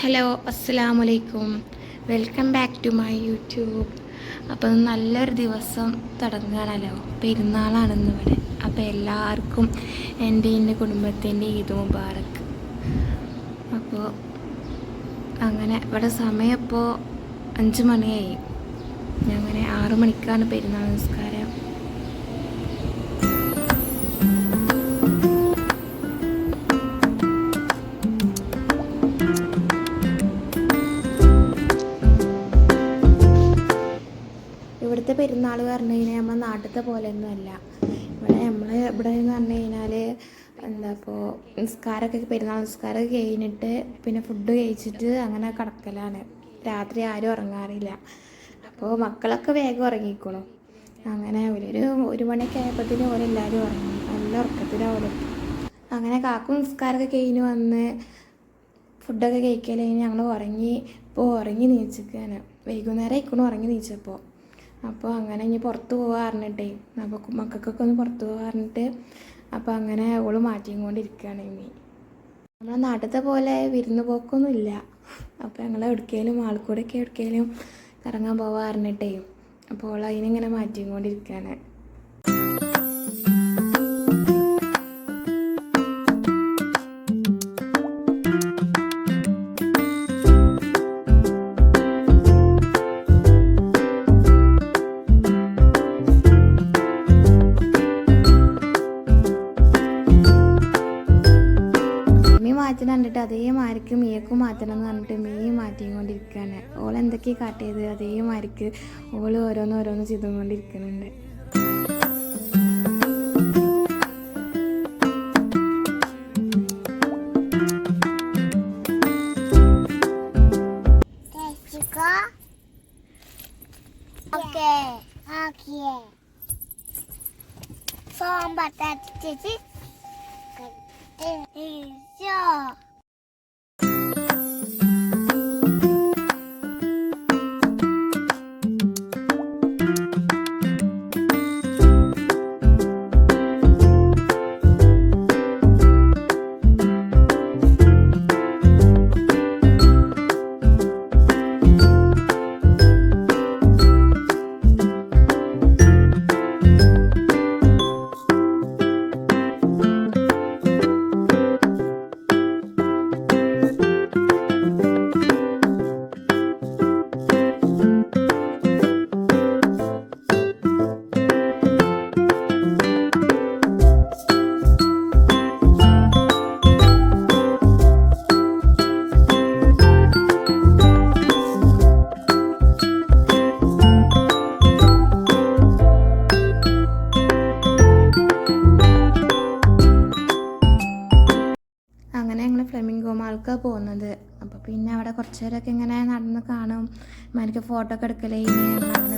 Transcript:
Hello അസ്സലാമലൈക്കും. Welcome back to my YouTube. അപ്പോൾ നല്ലൊരു ദിവസം തുടങ്ങുകയാണല്ലോ, പെരുന്നാളാണെന്ന് ഇവിടെ. അപ്പോൾ എല്ലാവർക്കും എൻ്റെ കുടുംബത്തിൻ്റെ ഈദ് മുബാറക്ക്. അപ്പോൾ അങ്ങനെ ഇവിടെ സമയം ഇപ്പോൾ 5 മണിയായി. അങ്ങനെ 6 മണിക്കാണ് പെരുന്നാൾ നിസ്കാരം. ഇവിടുത്തെ പെരുന്നാൾ പറഞ്ഞു കഴിഞ്ഞാൽ നമ്മുടെ നാട്ടിലത്തെ പോലെയൊന്നുമല്ല. ഇവിടെ എന്ന് പറഞ്ഞു കഴിഞ്ഞാൽ ഇപ്പോൾ പെരുന്നാൾ നിസ്കാരമൊക്കെ കഴിഞ്ഞിട്ട് പിന്നെ ഫുഡ് കഴിച്ചിട്ട് അങ്ങനെ കിടക്കലാണ്. രാത്രി ആരും ഉറങ്ങാറില്ല. അപ്പോൾ മക്കളൊക്കെ വേഗം ഉറങ്ങിക്കോളും. അങ്ങനെ ഒരു 1 മണിയൊക്കെ ആയപ്പോഴത്തേനും ഓരെല്ലാവരും ഉറങ്ങി. നല്ല ഉറക്കത്തിലാവും. അങ്ങനെ കാക്കും നിസ്കാരമൊക്കെ കഴിഞ്ഞ് വന്ന് ഫുഡൊക്കെ കഴിക്കൽ ഞങ്ങൾ ഉറങ്ങി നീച്ചിക്കാണ്. വൈകുന്നേരം ആയിക്കോണം ഉറങ്ങി നീച്ചപ്പോൾ. അപ്പോൾ അങ്ങനെ ഇനി പുറത്ത് പോകാൻ പറഞ്ഞിട്ടേ, അപ്പോൾ മക്കൾക്കൊക്കെ ഒന്ന് പുറത്ത് പോകാൻ പറഞ്ഞിട്ട് അപ്പോൾ അങ്ങനെ ഓള് മാറ്റിയും കൊണ്ടിരിക്കുകയാണ്. ഇനി നമ്മളെ നാട്ടിലത്തെ പോലെ വിരുന്ന് പോക്കൊന്നുമില്ല. അപ്പോൾ ഞങ്ങൾ എവിടേക്കെങ്കിലും കറങ്ങാൻ പോകാൻ പറഞ്ഞിട്ടേ, അപ്പോൾ ഓൾ അതിനിങ്ങനെ മാറ്റിയും കൊണ്ടിരിക്കുകയാണ്. മാറ്റം കണ്ടിട്ട് അതേമാതിരിക്ക് മീയക്കും മാറ്റണം എന്ന് പറഞ്ഞിട്ട് മീൻ മാറ്റിയും കൊണ്ടിരിക്കുകയാണ്. ഓൾ എന്തൊക്കെയാണ് കാട്ടിയത് അതേമാതിരിക്ക് ഓൾ ഓരോന്ന് ചെയ്തും കൊണ്ടിരിക്കുന്നുണ്ട്. അങ്ങനെ ഞങ്ങൾ ഫ്ലെമിംഗോ മാൾക്കാണ് പോകുന്നത്. അപ്പോൾ പിന്നെ അവിടെ കുറച്ച് നേരമൊക്കെ ഇങ്ങനെ നടന്ന് കാണും. എനിക്ക് ഫോട്ടോ ഒക്കെ എടുക്കലേ. ഇനി ഞങ്ങൾ അങ്ങനെ